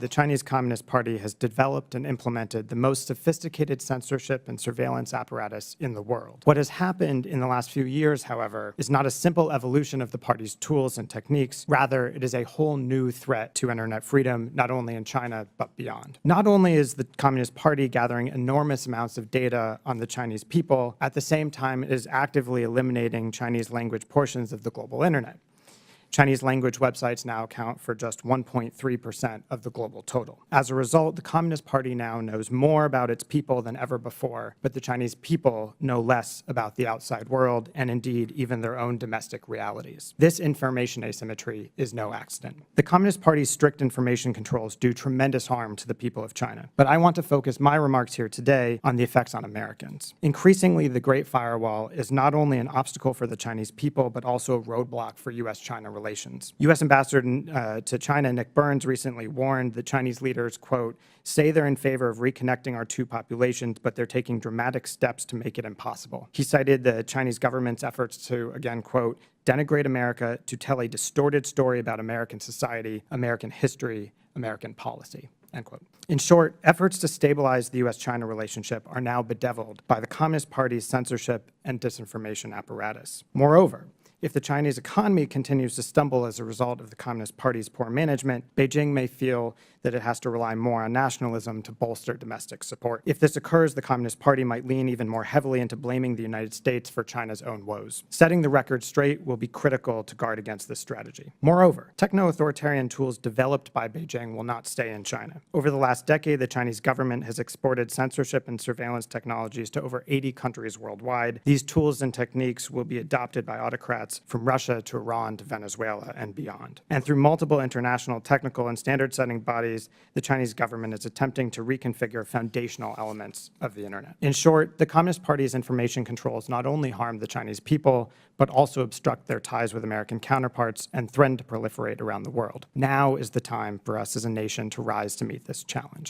The Chinese Communist Party has developed and implemented the most sophisticated censorship and surveillance apparatus in the world. What has happened in the last few years, however, is not a simple evolution of the party's tools and techniques. Rather, it is a whole new threat to internet freedom, not only in China, but beyond. Not only is the Communist Party gathering enormous amounts of data on the Chinese people, at the same time, it is actively eliminating Chinese language portions of the global internet. Chinese language websites now account for just 1.3% of the global total. As a result, the Communist Party now knows more about its people than ever before, but the Chinese people know less about the outside world and indeed even their own domestic realities. This information asymmetry is no accident. The Communist Party's strict information controls do tremendous harm to the people of China, but I want to focus my remarks here today on the effects on Americans. Increasingly, the Great Firewall is not only an obstacle for the Chinese people, but also a roadblock for U.S.-China relations. U.S. Ambassador to China Nick Burns recently warned that Chinese leaders, quote, say they're in favor of reconnecting our two populations, but they're taking dramatic steps to make it impossible. He cited the Chinese government's efforts to, again, quote, denigrate America, to tell a distorted story about American society, American history, American policy, end quote. In short, efforts to stabilize the U.S.-China relationship are now bedeviled by the Communist Party's censorship and disinformation apparatus. Moreover, if the Chinese economy continues to stumble as a result of the Communist Party's poor management, Beijing may feel that it has to rely more on nationalism to bolster domestic support. If this occurs, the Communist Party might lean even more heavily into blaming the United States for China's own woes. Setting the record straight will be critical to guard against this strategy. Moreover, techno-authoritarian tools developed by Beijing will not stay in China. Over the last decade, the Chinese government has exported censorship and surveillance technologies to over 80 countries worldwide. These tools and techniques will be adopted by autocrats from Russia to Iran to Venezuela and beyond. And through multiple international technical and standard-setting bodies, the Chinese government is attempting to reconfigure foundational elements of the internet. In short, the Communist Party's information controls not only harm the Chinese people, but also obstruct their ties with American counterparts and threaten to proliferate around the world. Now is the time for us as a nation to rise to meet this challenge.